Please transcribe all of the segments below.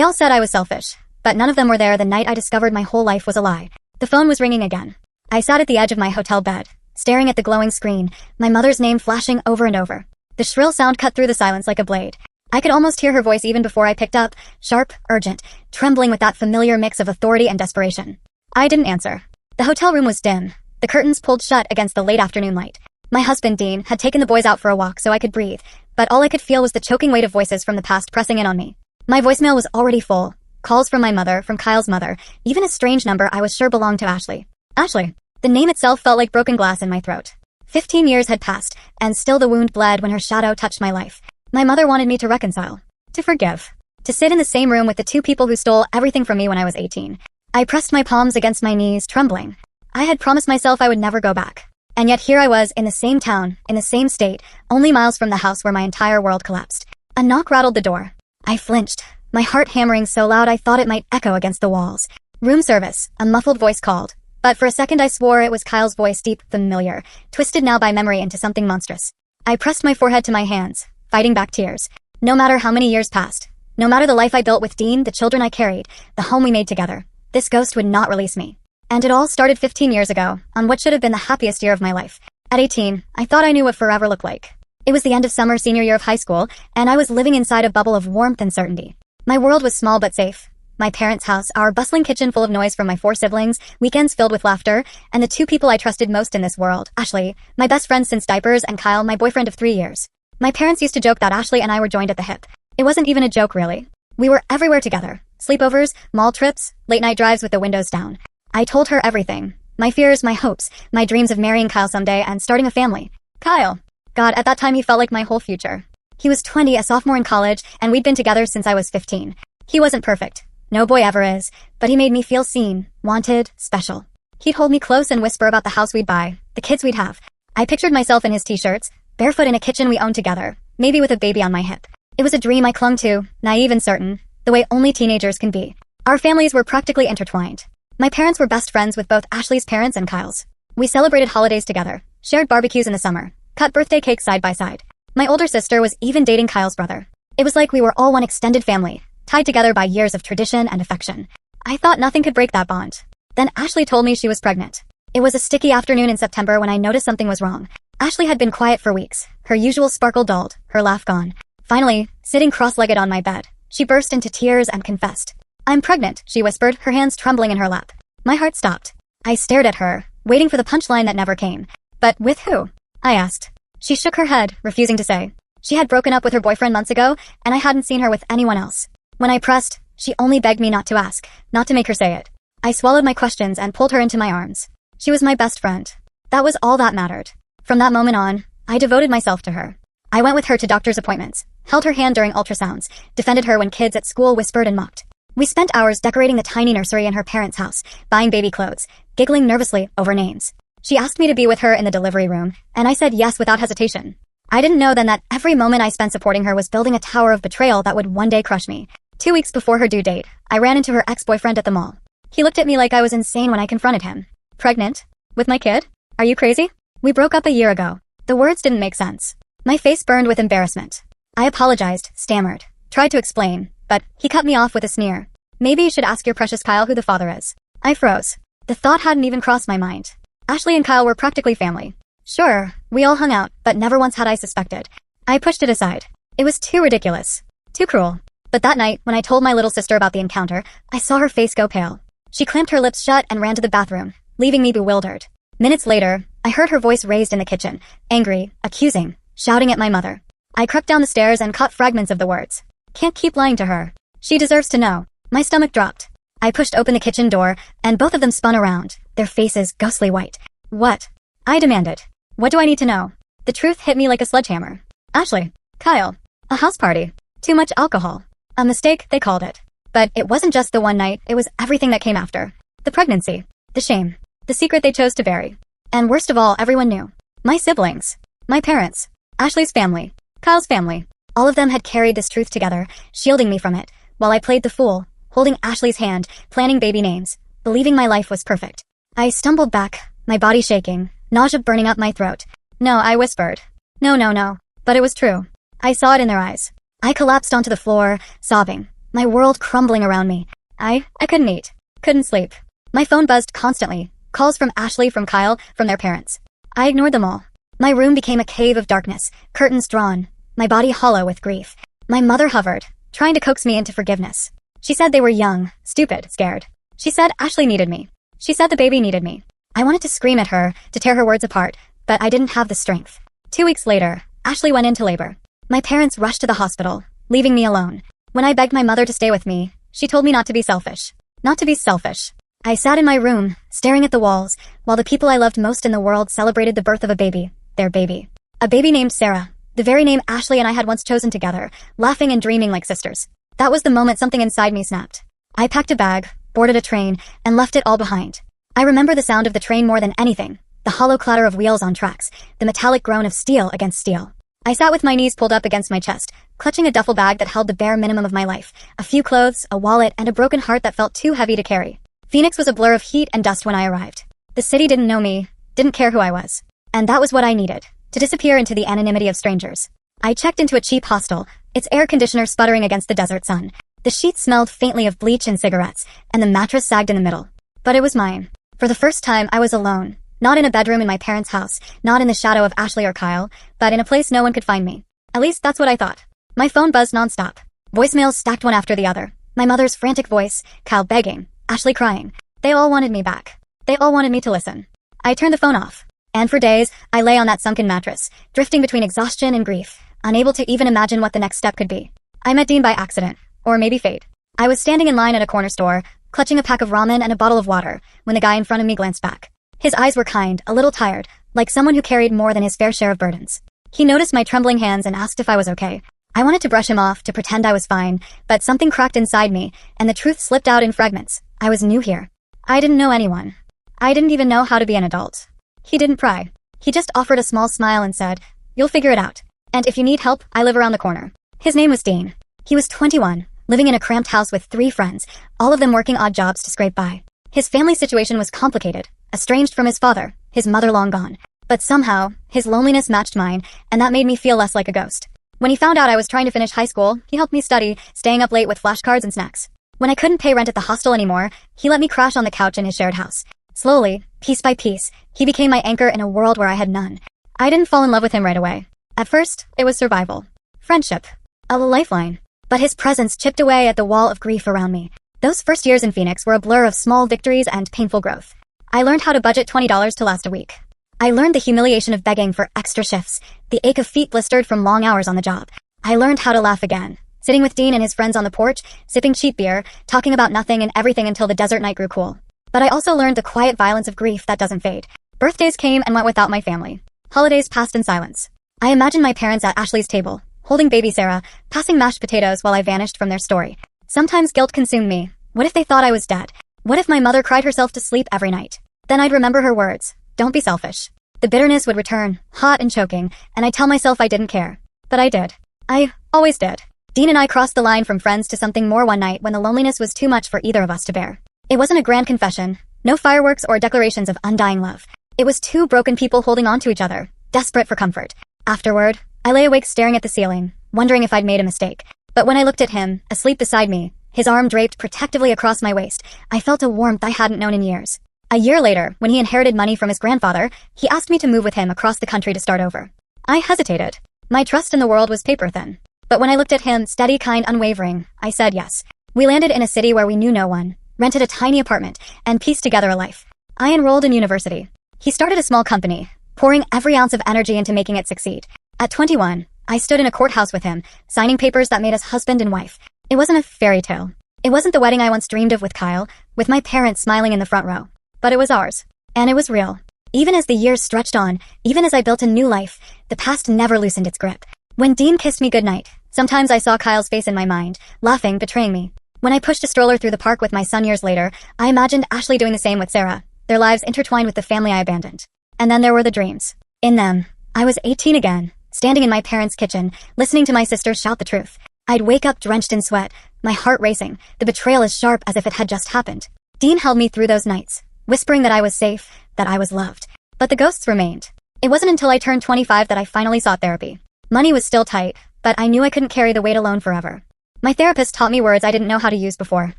They all said I was selfish, but none of them were there the night I discovered my whole life was a lie. The phone was ringing again. I sat at the edge of my hotel bed, staring at the glowing screen, my mother's name flashing over and over. The shrill sound cut through the silence like a blade. I could almost hear her voice even before I picked up, sharp, urgent, trembling with that familiar mix of authority and desperation. I didn't answer. The hotel room was dim, the curtains pulled shut against the late afternoon light. My husband, Dean, had taken the boys out for a walk so I could breathe, but all I could feel was the choking weight of voices from the past pressing in on me. My voicemail was already full. Calls from my mother, from Kyle's mother, even a strange number I was sure belonged to Ashley. Ashley. The name itself felt like broken glass in my throat. 15 years had passed, and still the wound bled when her shadow touched my life. My mother wanted me to reconcile, to forgive, to sit in the same room with the two people who stole everything from me when I was 18. I pressed my palms against my knees, trembling. I had promised myself I would never go back. And yet here I was, in the same town, in the same state, only miles from the house where my entire world collapsed. A knock rattled the door. I flinched, my heart hammering so loud I thought it might echo against the walls. Room service, a muffled voice called. But for a second I swore it was Kyle's voice, deep, familiar, twisted now by memory into something monstrous. I pressed my forehead to my hands, fighting back tears. No matter how many years passed, no matter the life I built with Dean, the children I carried, the home we made together, this ghost would not release me. And it all started 15 years ago, on what should have been the happiest year of my life. At 18, I thought I knew what forever looked like. It was the end of summer senior year of high school, and I was living inside a bubble of warmth and certainty. My world was small but safe. My parents' house, our bustling kitchen full of noise from my 4 siblings, weekends filled with laughter, and the two people I trusted most in this world, Ashley, my best friend since diapers, and Kyle, my boyfriend of 3 years. My parents used to joke that Ashley and I were joined at the hip. It wasn't even a joke, really. We were everywhere together. Sleepovers, mall trips, late-night drives with the windows down. I told her everything. My fears, my hopes, my dreams of marrying Kyle someday and starting a family. Kyle. God, at that time he felt like my whole future. He was 20, a sophomore in college, and we'd been together since I was 15. He wasn't perfect. No boy ever is, but he made me feel seen, wanted, special. He'd hold me close and whisper about the house we'd buy, the kids we'd have. I pictured myself in his t-shirts, barefoot in a kitchen we owned together, maybe with a baby on my hip. It was a dream I clung to, naive and certain, the way only teenagers can be. Our families were practically intertwined. My parents were best friends with both Ashley's parents and Kyle's. We celebrated holidays together, shared barbecues in the summer, cut birthday cakes side by side. My older sister was even dating Kyle's brother. It was like we were all one extended family, tied together by years of tradition and affection. I thought nothing could break that bond. Then Ashley told me she was pregnant. It was a sticky afternoon in September when I noticed something was wrong. Ashley had been quiet for weeks, her usual sparkle dulled, her laugh gone. Finally, sitting cross-legged on my bed, she burst into tears and confessed. "I'm pregnant," she whispered, her hands trembling in her lap. My heart stopped. I stared at her, waiting for the punchline that never came. "But with who?" I asked. She shook her head, refusing to say. She had broken up with her boyfriend months ago, and I hadn't seen her with anyone else. When I pressed, she only begged me not to ask, not to make her say it. I swallowed my questions and pulled her into my arms. She was my best friend. That was all that mattered. From that moment on, I devoted myself to her. I went with her to doctor's appointments, held her hand during ultrasounds, defended her when kids at school whispered and mocked. We spent hours decorating the tiny nursery in her parents' house, buying baby clothes, giggling nervously over names. She asked me to be with her in the delivery room, and I said yes without hesitation. I didn't know then that every moment I spent supporting her was building a tower of betrayal that would one day crush me. 2 weeks before her due date, I ran into her ex-boyfriend at the mall. He looked at me like I was insane when I confronted him. "Pregnant? With my kid? Are you crazy? We broke up a year ago." The words didn't make sense. My face burned with embarrassment. I apologized, stammered, tried to explain, but he cut me off with a sneer. "Maybe you should ask your precious Kyle who the father is." I froze. The thought hadn't even crossed my mind. Ashley and Kyle were practically family. Sure, we all hung out, but never once had I suspected. I pushed it aside. It was too ridiculous. Too cruel. But that night, when I told my little sister about the encounter, I saw her face go pale. She clamped her lips shut and ran to the bathroom, leaving me bewildered. Minutes later, I heard her voice raised in the kitchen, angry, accusing, shouting at my mother. I crept down the stairs and caught fragments of the words. "Can't keep lying to her. She deserves to know." My stomach dropped. I pushed open the kitchen door, and both of them spun around, their faces ghostly white. "What?" I demanded. "What do I need to know?" The truth hit me like a sledgehammer. Ashley. Kyle. A house party. Too much alcohol. A mistake, they called it. But it wasn't just the one night, it was everything that came after. The pregnancy. The shame. The secret they chose to bury. And worst of all, everyone knew. My siblings. My parents. Ashley's family. Kyle's family. All of them had carried this truth together, shielding me from it, while I played the fool, holding Ashley's hand, planning baby names, believing my life was perfect. I stumbled back, my body shaking, nausea burning up my throat. "No," I whispered. No. But it was true. I saw it in their eyes. I collapsed onto the floor, sobbing, My world crumbling around me. I couldn't eat. Couldn't sleep. My phone buzzed constantly. Calls from Ashley, from Kyle, from their parents. I ignored them all. My room became a cave of darkness, curtains drawn, my body hollow with grief. My mother hovered, trying to coax me into forgiveness. She said they were young, stupid, scared. She said Ashley needed me. She said the baby needed me. I wanted to scream at her, to tear her words apart, but I didn't have the strength. 2 weeks later, Ashley went into labor. My parents rushed to the hospital, leaving me alone. When I begged my mother to stay with me, she told me not to be selfish. Not to be selfish. I sat in my room, staring at the walls, while the people I loved most in the world celebrated the birth of a baby, their baby. A baby named Sarah, the very name Ashley and I had once chosen together, laughing and dreaming like sisters. That was the moment something inside me snapped. I packed a bag, boarded a train, and left it all behind. I remember the sound of the train more than anything, the hollow clatter of wheels on tracks, the metallic groan of steel against steel. I sat with my knees pulled up against my chest, clutching a duffel bag that held the bare minimum of my life, a few clothes, a wallet, and a broken heart that felt too heavy to carry. Phoenix was a blur of heat and dust when I arrived. The city didn't know me, didn't care who I was. And that was what I needed, to disappear into the anonymity of strangers. I checked into a cheap hostel, its air conditioner sputtering against the desert sun. The sheets smelled faintly of bleach and cigarettes, and the mattress sagged in the middle. But it was mine. For the first time, I was alone. Not in a bedroom in my parents' house, not in the shadow of Ashley or Kyle, but in a place no one could find me. At least that's what I thought. My phone buzzed nonstop. Voicemails stacked one after the other. My mother's frantic voice, Kyle begging, Ashley crying. They all wanted me back. They all wanted me to listen. I turned the phone off. And for days, I lay on that sunken mattress, drifting between exhaustion and grief, unable to even imagine what the next step could be. I met Dean by accident, or maybe fate. I was standing in line at a corner store, clutching a pack of ramen and a bottle of water, when the guy in front of me glanced back. His eyes were kind, a little tired, like someone who carried more than his fair share of burdens. He noticed my trembling hands and asked if I was okay. I wanted to brush him off, to pretend I was fine, but something cracked inside me, and the truth slipped out in fragments. I was new here. I didn't know anyone. I didn't even know how to be an adult. He didn't pry. He just offered a small smile and said, "You'll figure it out. And if you need help, I live around the corner." His name was Dean. He was 21, living in a cramped house with 3 friends, all of them working odd jobs to scrape by. His family situation was complicated, estranged from his father, his mother long gone. But somehow, his loneliness matched mine, and that made me feel less like a ghost. When he found out I was trying to finish high school, he helped me study, staying up late with flashcards and snacks. When I couldn't pay rent at the hostel anymore, he let me crash on the couch in his shared house. Slowly, piece by piece, he became my anchor in a world where I had none. I didn't fall in love with him right away. At first, it was survival. Friendship. A lifeline. But his presence chipped away at the wall of grief around me. Those first years in Phoenix were a blur of small victories and painful growth. I learned how to budget $20 to last a week. I learned the humiliation of begging for extra shifts, the ache of feet blistered from long hours on the job. I learned how to laugh again, sitting with Dean and his friends on the porch, sipping cheap beer, talking about nothing and everything until the desert night grew cool. But I also learned the quiet violence of grief that doesn't fade. Birthdays came and went without my family. Holidays passed in silence. I imagined my parents at Ashley's table, holding baby Sarah, passing mashed potatoes while I vanished from their story. Sometimes guilt consumed me. What if they thought I was dead? What if my mother cried herself to sleep every night? Then I'd remember her words, "Don't be selfish." The bitterness would return, hot and choking, and I'd tell myself I didn't care. But I did. I always did. Dean and I crossed the line from friends to something more one night when the loneliness was too much for either of us to bear. It wasn't a grand confession, no fireworks or declarations of undying love. It was 2 broken people holding on to each other, desperate for comfort. Afterward, I lay awake staring at the ceiling, wondering if I'd made a mistake. But when I looked at him, asleep beside me, his arm draped protectively across my waist, I felt a warmth I hadn't known in years. A year later, when he inherited money from his grandfather, he asked me to move with him across the country to start over. I hesitated. My trust in the world was paper thin. But when I looked at him, steady, kind, unwavering, I said yes. We landed in a city where we knew no one, rented a tiny apartment, and pieced together a life. I enrolled in university. He started a small company, pouring every ounce of energy into making it succeed. At 21, I stood in a courthouse with him, signing papers that made us husband and wife. It wasn't a fairy tale. It wasn't the wedding I once dreamed of with Kyle, with my parents smiling in the front row. But it was ours. And it was real. Even as the years stretched on, even as I built a new life, the past never loosened its grip. When Dean kissed me goodnight, sometimes I saw Kyle's face in my mind, laughing, betraying me. When I pushed a stroller through the park with my son years later, I imagined Ashley doing the same with Sarah, their lives intertwined with the family I abandoned. And then there were the dreams. In them, I was 18 again, standing in my parents' kitchen, listening to my sister shout the truth. I'd wake up drenched in sweat, my heart racing, the betrayal as sharp as if it had just happened. Dean held me through those nights, whispering that I was safe, that I was loved. But the ghosts remained. It wasn't until I turned 25 that I finally sought therapy. Money was still tight, but I knew I couldn't carry the weight alone forever. My therapist taught me words I didn't know how to use before: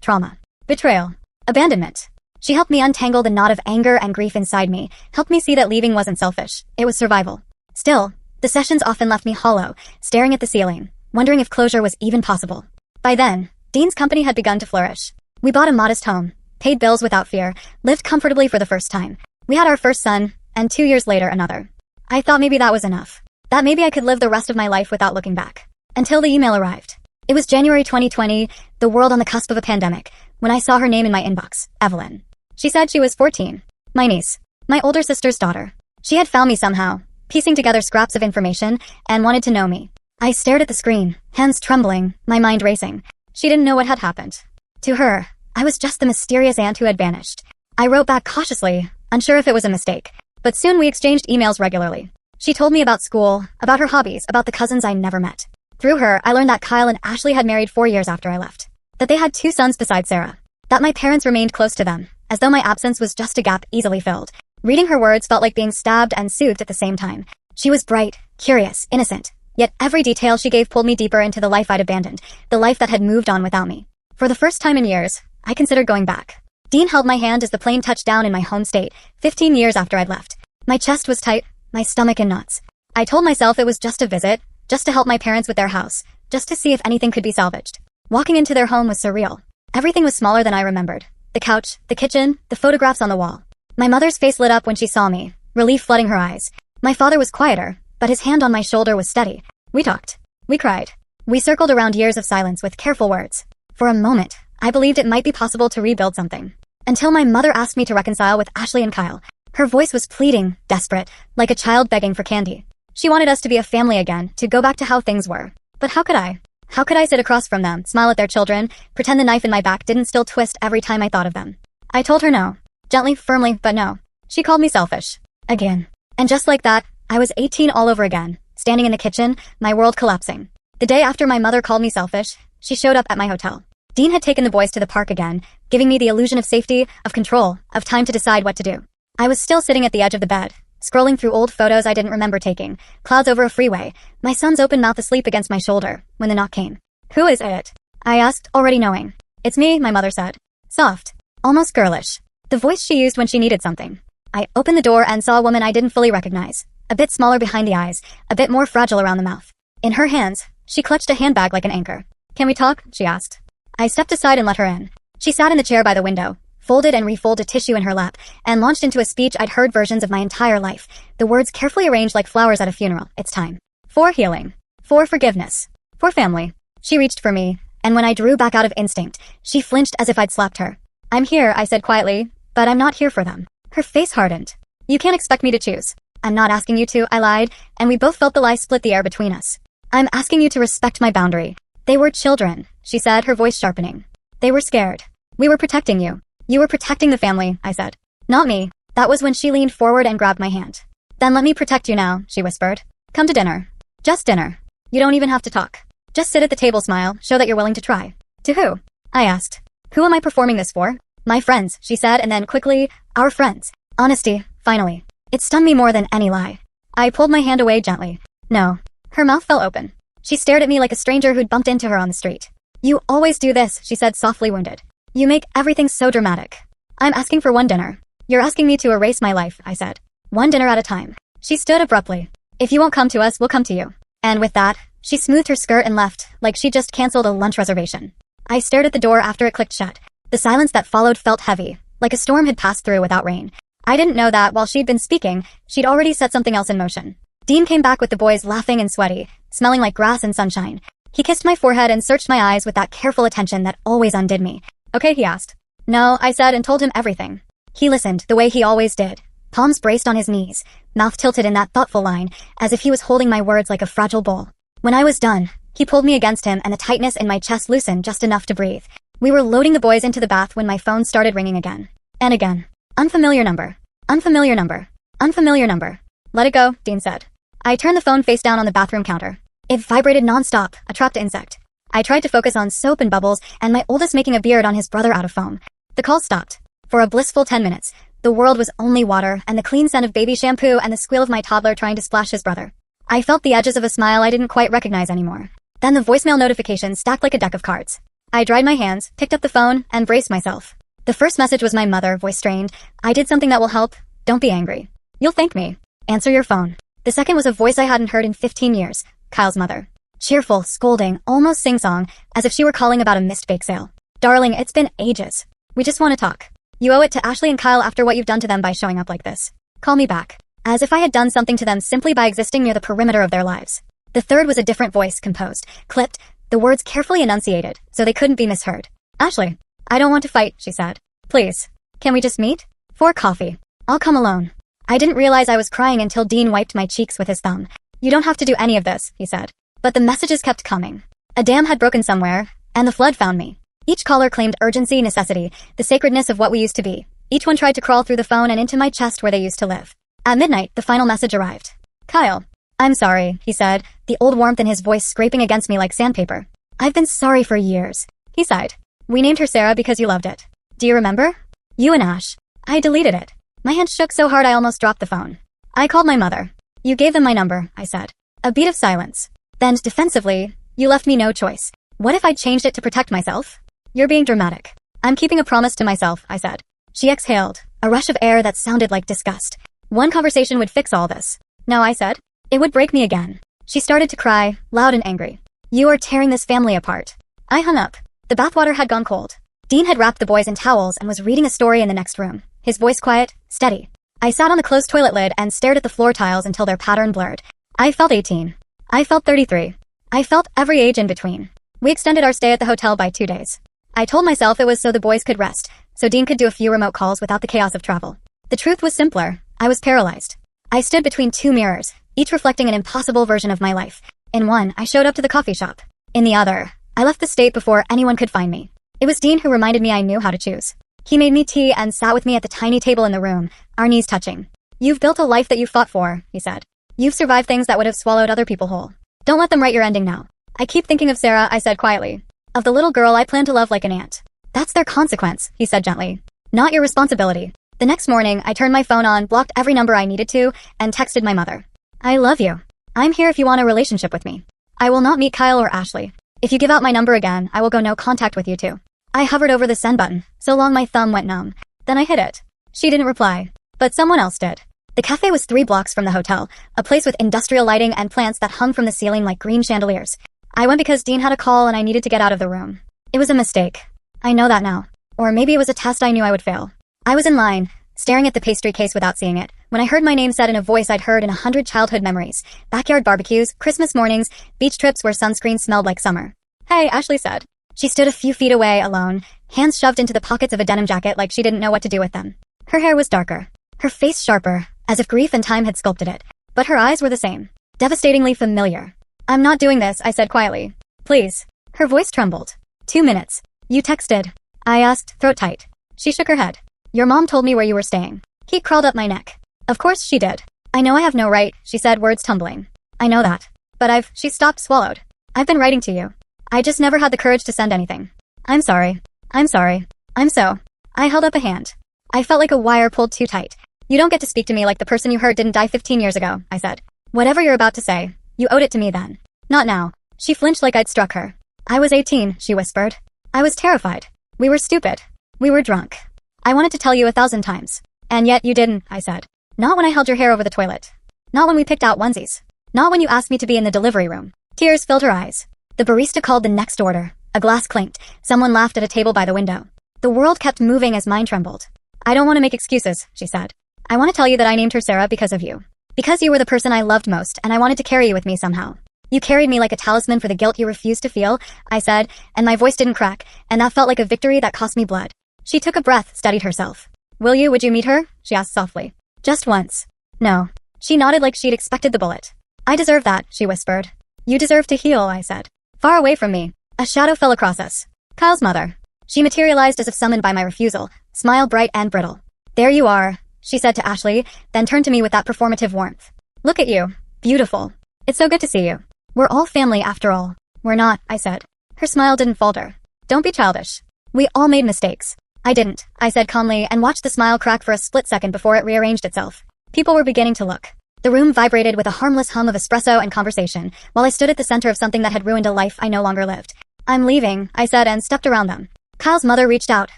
trauma, betrayal, abandonment. She helped me untangle the knot of anger and grief inside me, helped me see that leaving wasn't selfish, it was survival. Still, the sessions often left me hollow, staring at the ceiling, wondering if closure was even possible. By then, Dean's company had begun to flourish. We bought a modest home, paid bills without fear, lived comfortably for the first time. We had our first son, and 2 years later another. I thought maybe that was enough. That maybe I could live the rest of my life without looking back. Until the email arrived. It was January 2020, the world on the cusp of a pandemic, when I saw her name in my inbox, Evelyn. She said she was 14. My niece. My older sister's daughter. She had found me somehow, piecing together scraps of information, and wanted to know me. I stared at the screen, hands trembling, my mind racing. She didn't know what had happened. To her, I was just the mysterious aunt who had vanished. I wrote back cautiously, unsure if it was a mistake. But soon we exchanged emails regularly. She told me about school, about her hobbies, about the cousins I never met. Through her, I learned that Kyle and Ashley had married 4 years after I left. That they had 2 sons besides Sarah. That my parents remained close to them, as though my absence was just a gap easily filled. Reading her words felt like being stabbed and soothed at the same time. She was bright, curious, innocent. Yet every detail she gave pulled me deeper into the life I'd abandoned, the life that had moved on without me. For the first time in years, I considered going back. Dean held my hand as the plane touched down in my home state, 15 years after I'd left. My chest was tight, my stomach in knots. I told myself it was just a visit, just to help my parents with their house, just to see if anything could be salvaged. Walking into their home was surreal. Everything was smaller than I remembered. The couch, the kitchen, the photographs on the wall. My mother's face lit up when she saw me, relief flooding her eyes. My father was quieter, but his hand on my shoulder was steady. We talked. We cried. We circled around years of silence with careful words. For a moment, I believed it might be possible to rebuild something. Until my mother asked me to reconcile with Ashley and Kyle. Her voice was pleading, desperate, like a child begging for candy. She wanted us to be a family again, to go back to how things were. But how could I? How could I sit across from them, smile at their children, pretend the knife in my back didn't still twist every time I thought of them? I told her no. Gently, firmly, but no. She called me selfish. Again. And just like that, I was 18 all over again, standing in the kitchen, my world collapsing. The day after my mother called me selfish, she showed up at my hotel. Dean had taken the boys to the park again, giving me the illusion of safety, of control, of time to decide what to do. I was still sitting at the edge of the bed, scrolling through old photos I didn't remember taking, clouds over a freeway, my son's open mouth asleep against my shoulder, when the knock came. "Who is it?" I asked, already knowing. "It's me," my mother said. Soft, almost girlish. The voice she used when she needed something. I opened the door and saw a woman I didn't fully recognize, a bit smaller behind the eyes, a bit more fragile around the mouth. In her hands, she clutched a handbag like an anchor. "Can we talk?" she asked. I stepped aside and let her in. She sat in the chair by the window, folded and refolded tissue in her lap, and launched into a speech I'd heard versions of my entire life, the words carefully arranged like flowers at a funeral. It's time. For healing. For forgiveness. For family. She reached for me, and when I drew back out of instinct, she flinched as if I'd slapped her. "I'm here," I said quietly, "but I'm not here for them." Her face hardened. "You can't expect me to choose." "I'm not asking you to," I lied, and we both felt the lie split the air between us. "I'm asking you to respect my boundary." "They were children," she said, her voice sharpening. "They were scared. We were protecting you. You were protecting the family," I said. "Not me." That was when she leaned forward and grabbed my hand. "Then let me protect you now," she whispered. "Come to dinner. Just dinner. You don't even have to talk. Just sit at the table, smile, show that you're willing to try." "To who?" I asked. "Who am I performing this for?" "My friends," she said, and then quickly, "Our friends." Honesty, finally. It stung me more than any lie. I pulled my hand away gently. "No." Her mouth fell open. She stared at me like a stranger who'd bumped into her on the street. "You always do this," she said, softly wounded. "You make everything so dramatic." "I'm asking for one dinner." "You're asking me to erase my life," I said. "One dinner at a time." She stood abruptly. "If you won't come to us, we'll come to you." And with that, she smoothed her skirt and left, like she'd just canceled a lunch reservation. I stared at the door after it clicked shut. The silence that followed felt heavy, like a storm had passed through without rain. I didn't know that while she'd been speaking, she'd already set something else in motion. Dean came back with the boys laughing and sweaty, smelling like grass and sunshine. He kissed my forehead and searched my eyes with that careful attention that always undid me. "Okay," he asked. "No," I said and told him everything. He listened, the way he always did. Palms braced on his knees, mouth tilted in that thoughtful line, as if he was holding my words like a fragile bowl. When I was done, he pulled me against him and the tightness in my chest loosened just enough to breathe. We were loading the boys into the bath when my phone started ringing again. And again. Unfamiliar number. Unfamiliar number. Unfamiliar number. "Let it go," Dean said. I turned the phone face down on the bathroom counter. It vibrated non-stop, a trapped insect. I tried to focus on soap and bubbles and my oldest making a beard on his brother out of foam. The call stopped. For a blissful 10 minutes, the world was only water and the clean scent of baby shampoo and the squeal of my toddler trying to splash his brother. I felt the edges of a smile I didn't quite recognize anymore. Then the voicemail notification stacked like a deck of cards. I dried my hands, picked up the phone, and braced myself. The first message was my mother, voice strained. I did something that will help. Don't be angry. You'll thank me. Answer your phone. The second was a voice I hadn't heard in 15 years. Kyle's mother. Cheerful, scolding, almost sing-song, as if she were calling about a missed bake sale. Darling, it's been ages. We just want to talk. You owe it to Ashley and Kyle after what you've done to them by showing up like this. Call me back. As if I had done something to them simply by existing near the perimeter of their lives. The third was a different voice, composed, clipped, the words carefully enunciated, so they couldn't be misheard. Ashley, I don't want to fight, she said. Please. Can we just meet? For coffee. I'll come alone. I didn't realize I was crying until Dean wiped my cheeks with his thumb. You don't have to do any of this, he said. But the messages kept coming. A dam had broken somewhere, and the flood found me. Each caller claimed urgency, necessity, the sacredness of what we used to be. Each one tried to crawl through the phone and into my chest where they used to live. At midnight, the final message arrived. Kyle. I'm sorry, he said, the old warmth in his voice scraping against me like sandpaper. I've been sorry for years. He sighed. We named her Sarah because you loved it. Do you remember? You and Ash. I deleted it. My hand shook so hard I almost dropped the phone. I called my mother. You gave them my number, I said. A beat of silence. Then, defensively, you left me no choice. What if I changed it to protect myself? You're being dramatic. I'm keeping a promise to myself, I said. She exhaled, a rush of air that sounded like disgust. One conversation would fix all this. No, I said. It would break me again. She started to cry, loud and angry. You are tearing this family apart. I hung up. The bathwater had gone cold. Dean had wrapped the boys in towels and was reading a story in the next room, his voice quiet, steady. I sat on the closed toilet lid and stared at the floor tiles until their pattern blurred. I felt 18. I felt 33. I felt every age in between. We extended our stay at the hotel by 2 days. I told myself it was so the boys could rest, so Dean could do a few remote calls without the chaos of travel. The truth was simpler. I was paralyzed. I stood between two mirrors, each reflecting an impossible version of my life. In one, I showed up to the coffee shop. In the other, I left the state before anyone could find me. It was Dean who reminded me I knew how to choose. He made me tea and sat with me at the tiny table in the room, our knees touching. You've built a life that you fought for, he said. You've survived things that would have swallowed other people whole. Don't let them write your ending now. I keep thinking of Sarah, I said quietly. Of the little girl I plan to love like an aunt. That's their consequence, he said gently. Not your responsibility. The next morning, I turned my phone on, blocked every number I needed to, and texted my mother. I love you. I'm here if you want a relationship with me. I will not meet Kyle or Ashley. If you give out my number again, I will go no contact with you two. I hovered over the send button, so long my thumb went numb. Then I hit it. She didn't reply. But someone else did. The cafe was 3 blocks from the hotel, a place with industrial lighting and plants that hung from the ceiling like green chandeliers. I went because Dean had a call and I needed to get out of the room. It was a mistake. I know that now. Or maybe it was a test I knew I would fail. I was in line, staring at the pastry case without seeing it, when I heard my name said in a voice I'd heard in 100 childhood memories. Backyard barbecues, Christmas mornings, beach trips where sunscreen smelled like summer. Hey, Ashley said. She stood a few feet away, alone, hands shoved into the pockets of a denim jacket like she didn't know what to do with them. Her hair was darker. Her face sharper, as if grief and time had sculpted it. But her eyes were the same. Devastatingly familiar. I'm not doing this, I said quietly. Please. Her voice trembled. 2 minutes. You texted. I asked, throat tight. She shook her head. Your mom told me where you were staying. He crawled up my neck. Of course she did. I know I have no right, she said, words tumbling. I know that. But she stopped, swallowed. I've been writing to you. I just never had the courage to send anything. I'm sorry. I'm sorry. I'm so. I held up a hand. I felt like a wire pulled too tight. You don't get to speak to me like the person you hurt didn't die 15 years ago, I said. Whatever you're about to say, you owed it to me then. Not now. She flinched like I'd struck her. I was 18, she whispered. I was terrified. We were stupid. We were drunk. I wanted to tell you 1,000 times. And yet you didn't, I said. Not when I held your hair over the toilet. Not when we picked out onesies. Not when you asked me to be in the delivery room. Tears filled her eyes. The barista called the next order. A glass clinked. Someone laughed at a table by the window. The world kept moving as mine trembled. I don't want to make excuses, she said. I want to tell you that I named her Sarah because of you. Because you were the person I loved most, and I wanted to carry you with me somehow. You carried me like a talisman for the guilt you refused to feel, I said, and my voice didn't crack, and that felt like a victory that cost me blood. She took a breath, steadied herself. Would you meet her? She asked softly. Just once. No. She nodded like she'd expected the bullet. I deserve that, she whispered. You deserve to heal, I said. Far away from me, a shadow fell across us. Kyle's mother. She materialized as if summoned by my refusal, smile bright and brittle. There you are, she said to Ashley, then turned to me with that performative warmth. Look at you. Beautiful. It's so good to see you. We're all family after all. We're not, I said. Her smile didn't falter. Don't be childish. We all made mistakes. I didn't, I said calmly and watched the smile crack for a split second before it rearranged itself. People were beginning to look. The room vibrated with a harmless hum of espresso and conversation, while I stood at the center of something that had ruined a life I no longer lived. "I'm leaving," I said and stepped around them. Kyle's mother reached out,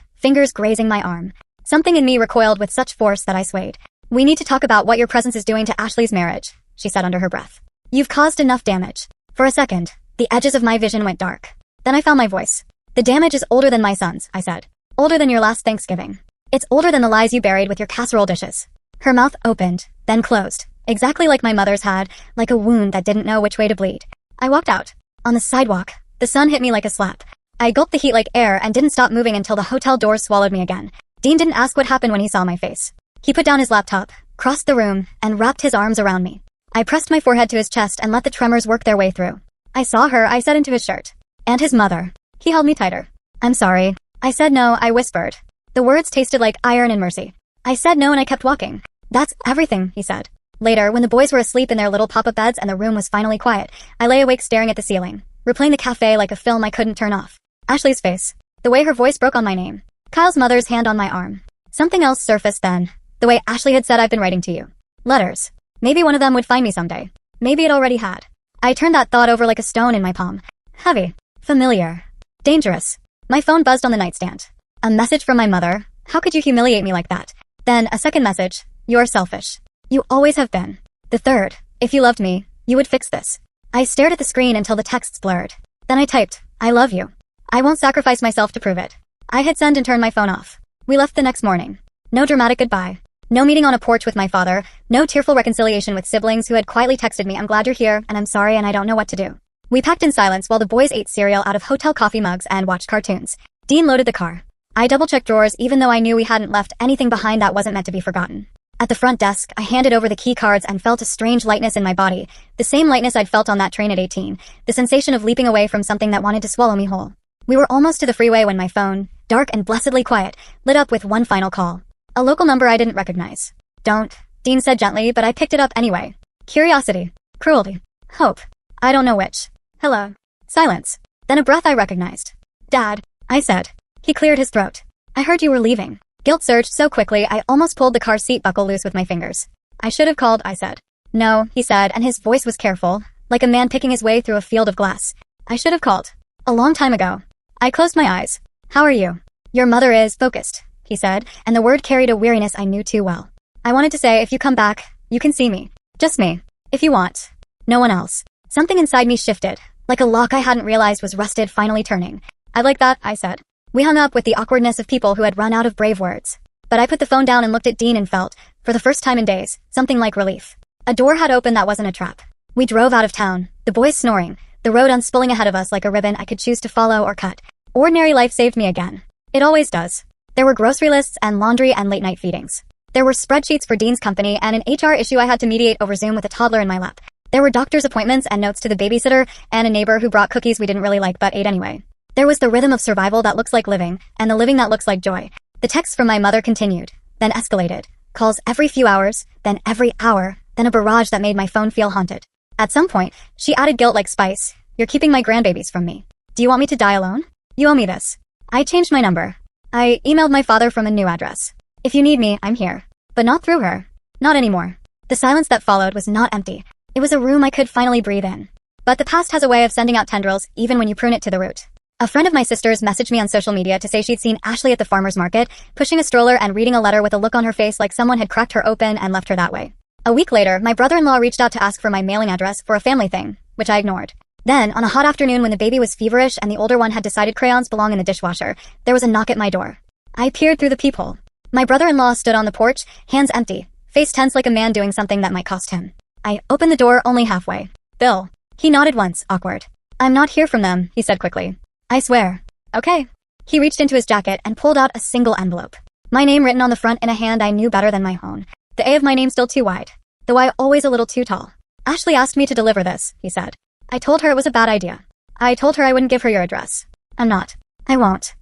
fingers grazing my arm. Something in me recoiled with such force that I swayed. "We need to talk about what your presence is doing to Ashley's marriage," she said under her breath. "You've caused enough damage." For a second, the edges of my vision went dark. Then I found my voice. "The damage is older than my son's," I said. "Older than your last Thanksgiving. It's older than the lies you buried with your casserole dishes." Her mouth opened, then closed, exactly like my mother's had, like a wound that didn't know which way to bleed. I walked out. On the sidewalk, the sun hit me like a slap. I gulped the heat like air and didn't stop moving until the hotel doors swallowed me again. Dean didn't ask what happened when he saw my face. He put down his laptop, crossed the room, and wrapped his arms around me. I pressed my forehead to his chest and let the tremors work their way through. "I saw her," I said into his shirt. "And his mother." He held me tighter. "I'm sorry." I said no, I whispered. The words tasted like iron and mercy. I said no and I kept walking. "That's everything," he said. Later, when the boys were asleep in their little pop-up beds and the room was finally quiet, I lay awake staring at the ceiling, replaying the cafe like a film I couldn't turn off. Ashley's face. The way her voice broke on my name. Kyle's mother's hand on my arm. Something else surfaced then. The way Ashley had said I've been writing to you. Letters. Maybe one of them would find me someday. Maybe it already had. I turned that thought over like a stone in my palm. Heavy. Familiar. Dangerous. My phone buzzed on the nightstand. A message from my mother. How could you humiliate me like that? Then a second message. You're selfish. You always have been. The third. If you loved me, you would fix this. I stared at the screen until the texts blurred. Then I typed, "I love you. I won't sacrifice myself to prove it." I hit send and turned my phone off. We left the next morning. No dramatic goodbye. No meeting on a porch with my father. No tearful reconciliation with siblings who had quietly texted me, "I'm glad you're here, and I'm sorry and I don't know what to do." We packed in silence while the boys ate cereal out of hotel coffee mugs and watched cartoons. Dean loaded the car. I double-checked drawers even though I knew we hadn't left anything behind that wasn't meant to be forgotten. At the front desk, I handed over the key cards and felt a strange lightness in my body, the same lightness I'd felt on that train at 18, the sensation of leaping away from something that wanted to swallow me whole. We were almost to the freeway when my phone, dark and blessedly quiet, lit up with one final call. A local number I didn't recognize. "Don't," Dean said gently, but I picked it up anyway. Curiosity. Cruelty. Hope. I don't know which. "Hello." Silence. Then a breath I recognized. "Dad," I said. He cleared his throat. "I heard you were leaving." Guilt surged so quickly I almost pulled the car seat buckle loose with my fingers. "I should have called," I said. "No," he said, and his voice was careful, like a man picking his way through a field of glass. "I should have called. A long time ago." I closed my eyes. "How are you?" "Your mother is focused," he said, and the word carried a weariness I knew too well. "I wanted to say if you come back, you can see me. Just me. If you want. No one else." Something inside me shifted, like a lock I hadn't realized was rusted finally turning. "I like that," I said. We hung up with the awkwardness of people who had run out of brave words. But I put the phone down and looked at Dean and felt, for the first time in days, something like relief. A door had opened that wasn't a trap. We drove out of town, the boys snoring, the road unspooling ahead of us like a ribbon I could choose to follow or cut. Ordinary life saved me again. It always does. There were grocery lists and laundry and late-night feedings. There were spreadsheets for Dean's company and an HR issue I had to mediate over Zoom with a toddler in my lap. There were doctor's appointments and notes to the babysitter and a neighbor who brought cookies we didn't really like but ate anyway. There was the rhythm of survival that looks like living, and the living that looks like joy. The texts from my mother continued, then escalated. Calls every few hours, then every hour, then a barrage that made my phone feel haunted. At some point, she added guilt like spice. "You're keeping my grandbabies from me. Do you want me to die alone? You owe me this." I changed my number. I emailed my father from a new address. "If you need me, I'm here." But not through her. Not anymore. The silence that followed was not empty. It was a room I could finally breathe in. But the past has a way of sending out tendrils even when you prune it to the root. A friend of my sister's messaged me on social media to say she'd seen Ashley at the farmer's market, pushing a stroller and reading a letter with a look on her face like someone had cracked her open and left her that way. A week later, my brother-in-law reached out to ask for my mailing address for a family thing, which I ignored. Then, on a hot afternoon when the baby was feverish and the older one had decided crayons belong in the dishwasher, there was a knock at my door. I peered through the peephole. My brother-in-law stood on the porch, hands empty, face tense like a man doing something that might cost him. I opened the door only halfway. "Bill." He nodded once, awkward. "I'm not here from them," he said quickly. "I swear." "Okay." He reached into his jacket and pulled out a single envelope. My name written on the front in a hand I knew better than my own. The A of my name still too wide. The Y always a little too tall. "Ashley asked me to deliver this," he said. I told her it was a bad idea. I told her I wouldn't give her your address. "I'm not. I won't.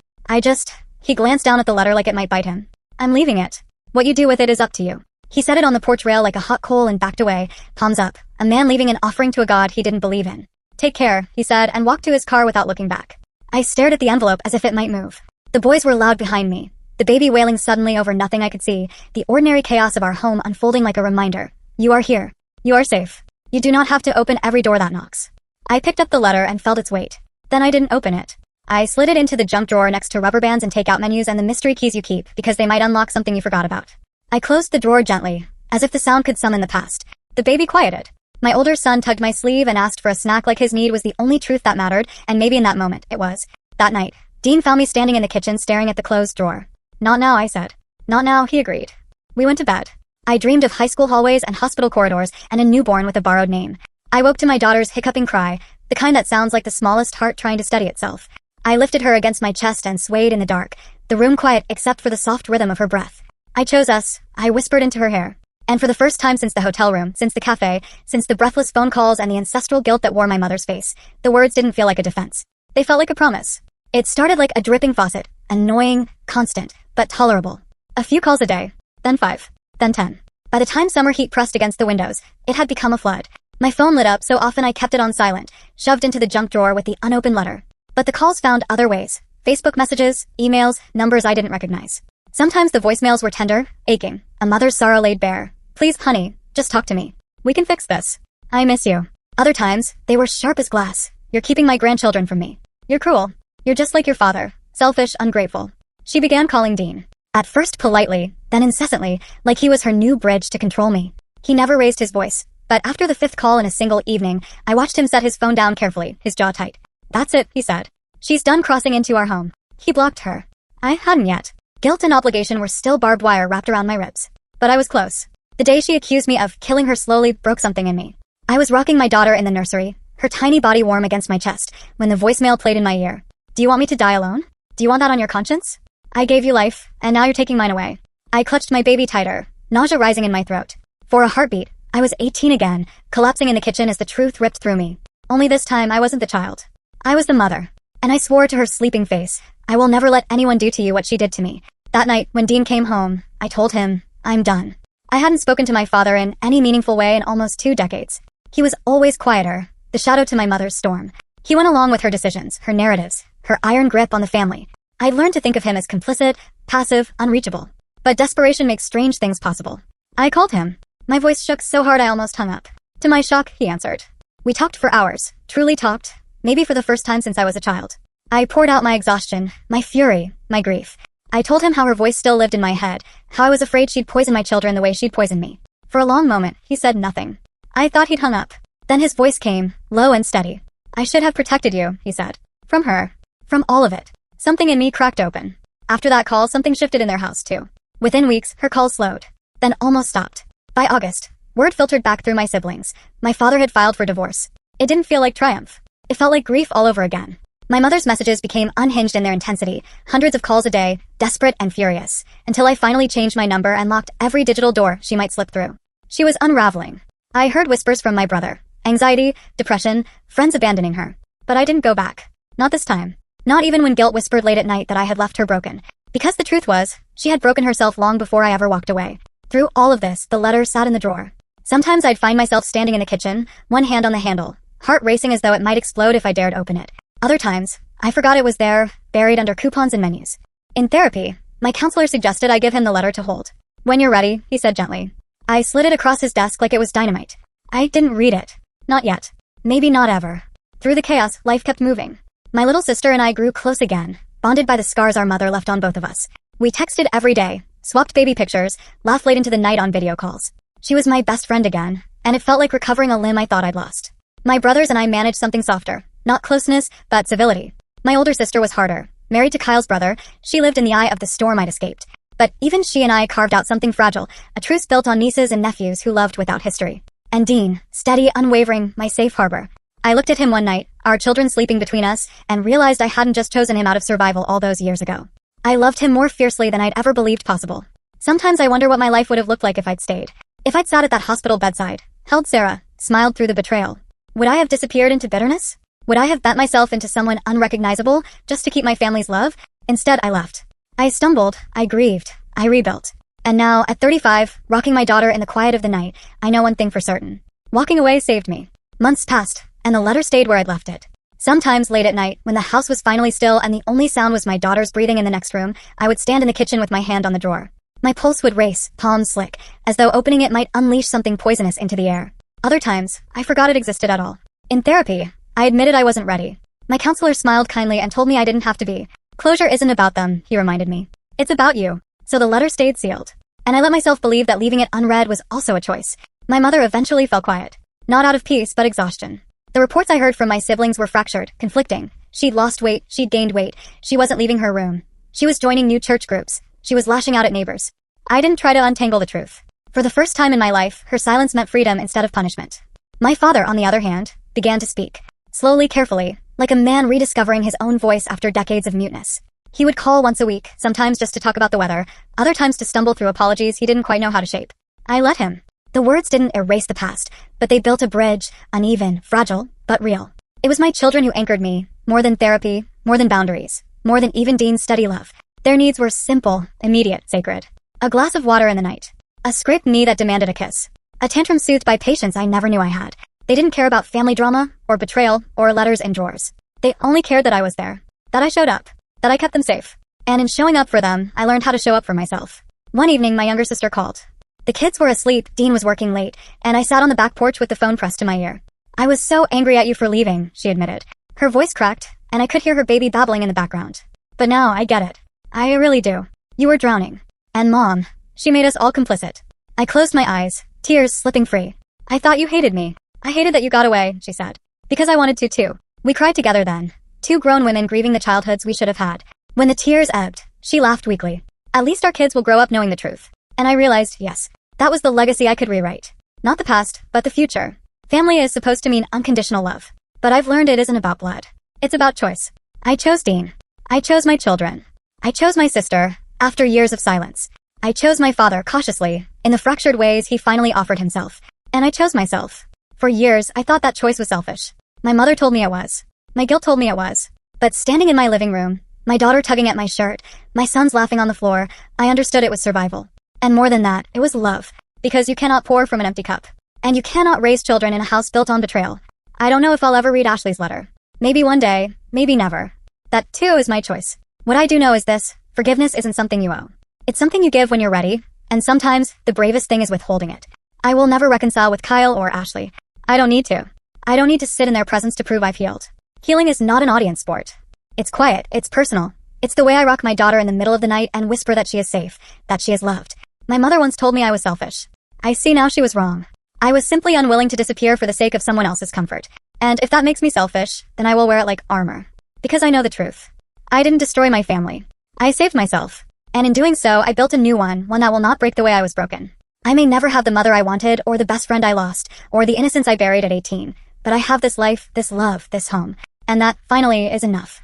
He glanced down at the letter like it might bite him. "I'm leaving it. What you do with it is up to you." He set it on the porch rail like a hot coal and backed away, palms up, a man leaving an offering to a god he didn't believe in. "Take care," he said, and walked to his car without looking back. I stared at the envelope as if it might move. The boys were loud behind me, the baby wailing suddenly over nothing I could see, the ordinary chaos of our home unfolding like a reminder. "You are here. You are safe. You do not have to open every door that knocks. I picked up the letter and felt its weight. Then I didn't open it. I slid it into the junk drawer next to rubber bands and takeout menus and the mystery keys you keep because they might unlock something you forgot about. I closed the drawer gently, as if the sound could summon the past. The baby quieted. My older son tugged my sleeve and asked for a snack like his need was the only truth that mattered, and maybe in that moment, it was. That night, Dean found me standing in the kitchen staring at the closed drawer. Not now, I said. Not now, he agreed. We went to bed. I dreamed of high school hallways and hospital corridors and a newborn with a borrowed name. I woke to my daughter's hiccuping cry, the kind that sounds like the smallest heart trying to steady itself. I lifted her against my chest and swayed in the dark, the room quiet except for the soft rhythm of her breath. I chose us, I whispered into her hair. And for the first time since the hotel room, since the cafe, since the breathless phone calls and the ancestral guilt that wore my mother's face, the words didn't feel like a defense. They felt like a promise. It started like a dripping faucet, annoying, constant, but tolerable. A few calls a day, then 5, then 10. By the time summer heat pressed against the windows, it had become a flood. My phone lit up so often I kept it on silent, shoved into the junk drawer with the unopened letter. But the calls found other ways. Facebook messages, emails, numbers I didn't recognize. Sometimes the voicemails were tender, aching, a mother's sorrow laid bare. Please, honey, just talk to me. We can fix this. I miss you. Other times, they were sharp as glass. You're keeping my grandchildren from me. You're cruel. You're just like your father, selfish, ungrateful. She began calling Dean. At first politely, then incessantly, like he was her new bridge to control me. He never raised his voice, but after the 5th call in a single evening, I watched him set his phone down carefully, his jaw tight. That's it, he said. She's done crossing into our home. He blocked her. I hadn't yet. Guilt and obligation were still barbed wire wrapped around my ribs. But I was close. The day she accused me of killing her slowly broke something in me. I was rocking my daughter in the nursery, her tiny body warm against my chest, when the voicemail played in my ear. Do you want me to die alone? Do you want that on your conscience? I gave you life, and now you're taking mine away. I clutched my baby tighter, nausea rising in my throat. For a heartbeat, I was 18 again, collapsing in the kitchen as the truth ripped through me. Only this time I wasn't the child. I was the mother. And I swore to her sleeping face, I will never let anyone do to you what she did to me. That night, when Dean came home, I told him, I'm done. I hadn't spoken to my father in any meaningful way in almost 2 decades. He was always quieter, the shadow to my mother's storm. He went along with her decisions, her narratives, her iron grip on the family. I'd learned to think of him as complicit, passive, unreachable. But desperation makes strange things possible. I called him. My voice shook so hard I almost hung up. To my shock, he answered. We talked for hours, truly talked, maybe for the first time since I was a child. I poured out my exhaustion, my fury, my grief. I told him how her voice still lived in my head, how I was afraid she'd poison my children the way she'd poisoned me. For a long moment, he said nothing. I thought he'd hung up. Then his voice came, low and steady. I should have protected you, he said. From her. From all of it. Something in me cracked open. After that call, something shifted in their house, too. Within weeks, her calls slowed. Then almost stopped. By August, word filtered back through my siblings. My father had filed for divorce. It didn't feel like triumph. It felt like grief all over again. My mother's messages became unhinged in their intensity, hundreds of calls a day, desperate and furious, until I finally changed my number and locked every digital door she might slip through. She was unraveling. I heard whispers from my brother. Anxiety, depression, friends abandoning her. But I didn't go back. Not this time. Not even when guilt whispered late at night that I had left her broken. Because the truth was, she had broken herself long before I ever walked away. Through all of this, the letter sat in the drawer. Sometimes I'd find myself standing in the kitchen, one hand on the handle, heart racing as though it might explode if I dared open it. Other times, I forgot it was there, buried under coupons and menus. In therapy, my counselor suggested I give him the letter to hold. When you're ready, he said gently. I slid it across his desk like it was dynamite. I didn't read it. Not yet. Maybe not ever. Through the chaos, life kept moving. My little sister and I grew close again, bonded by the scars our mother left on both of us. We texted every day, swapped baby pictures, laughed late into the night on video calls. She was my best friend again, and it felt like recovering a limb I thought I'd lost. My brothers and I managed something softer. Not closeness, but civility. My older sister was harder. Married to Kyle's brother, she lived in the eye of the storm I'd escaped. But even she and I carved out something fragile, a truce built on nieces and nephews who loved without history. And Dean, steady, unwavering, my safe harbor. I looked at him one night, our children sleeping between us, and realized I hadn't just chosen him out of survival all those years ago. I loved him more fiercely than I'd ever believed possible. Sometimes I wonder what my life would have looked like if I'd stayed. If I'd sat at that hospital bedside, held Sarah, smiled through the betrayal. Would I have disappeared into bitterness? Would I have bent myself into someone unrecognizable just to keep my family's love? Instead, I left. I stumbled, I grieved, I rebuilt. And now, at 35, rocking my daughter in the quiet of the night, I know one thing for certain. Walking away saved me. Months passed, and the letter stayed where I'd left it. Sometimes late at night, when the house was finally still and the only sound was my daughter's breathing in the next room, I would stand in the kitchen with my hand on the drawer. My pulse would race, palms slick, as though opening it might unleash something poisonous into the air. Other times, I forgot it existed at all. In therapy, I admitted I wasn't ready. My counselor smiled kindly and told me I didn't have to be. Closure isn't about them, he reminded me. It's about you. So the letter stayed sealed. And I let myself believe that leaving it unread was also a choice. My mother eventually fell quiet. Not out of peace, but exhaustion. The reports I heard from my siblings were fractured, conflicting. She'd lost weight, she'd gained weight, she wasn't leaving her room. She was joining new church groups. She was lashing out at neighbors. I didn't try to untangle the truth. For the first time in my life, her silence meant freedom instead of punishment. My father, on the other hand, began to speak. Slowly, carefully, like a man rediscovering his own voice after decades of muteness. He would call once a week, sometimes just to talk about the weather, other times to stumble through apologies he didn't quite know how to shape. I let him. The words didn't erase the past, but they built a bridge, uneven, fragile, but real. It was my children who anchored me, more than therapy, more than boundaries, more than even Dean's steady love. Their needs were simple, immediate, sacred. A glass of water in the night. A scraped knee that demanded a kiss. A tantrum soothed by patience I never knew I had. They didn't care about family drama, or betrayal, or letters in drawers. They only cared that I was there. That I showed up. That I kept them safe. And in showing up for them, I learned how to show up for myself. One evening, my younger sister called. The kids were asleep, Dean was working late, and I sat on the back porch with the phone pressed to my ear. I was so angry at you for leaving, she admitted. Her voice cracked, and I could hear her baby babbling in the background. But now, I get it. I really do. You were drowning. And Mom, she made us all complicit. I closed my eyes, tears slipping free. I thought you hated me. I hated that you got away, she said. Because I wanted to too. We cried together then. Two grown women grieving the childhoods we should have had. When the tears ebbed, she laughed weakly. At least our kids will grow up knowing the truth. And I realized, yes, that was the legacy I could rewrite. Not the past, but the future. Family is supposed to mean unconditional love. But I've learned it isn't about blood. It's about choice. I chose Dean. I chose my children. I chose my sister, after years of silence. I chose my father cautiously, in the fractured ways he finally offered himself. And I chose myself. For years, I thought that choice was selfish. My mother told me it was. My guilt told me it was. But standing in my living room, my daughter tugging at my shirt, my sons laughing on the floor, I understood it was survival. And more than that, it was love. Because you cannot pour from an empty cup. And you cannot raise children in a house built on betrayal. I don't know if I'll ever read Ashley's letter. Maybe one day, maybe never. That too is my choice. What I do know is this: forgiveness isn't something you owe. It's something you give when you're ready, and sometimes the bravest thing is withholding it. I will never reconcile with Kyle or Ashley. I don't need to. I don't need to sit in their presence to prove I've healed. Healing is not an audience sport. It's quiet, it's personal. It's the way I rock my daughter in the middle of the night and whisper that she is safe, that she is loved. My mother once told me I was selfish. I see now she was wrong. I was simply unwilling to disappear for the sake of someone else's comfort. And if that makes me selfish, then I will wear it like armor. Because I know the truth. I didn't destroy my family. I saved myself. And in doing so, I built a new one that will not break the way I was broken. I may never have the mother I wanted, or the best friend I lost, or the innocence I buried at 18. But I have this life, this love, this home. And that, finally, is enough.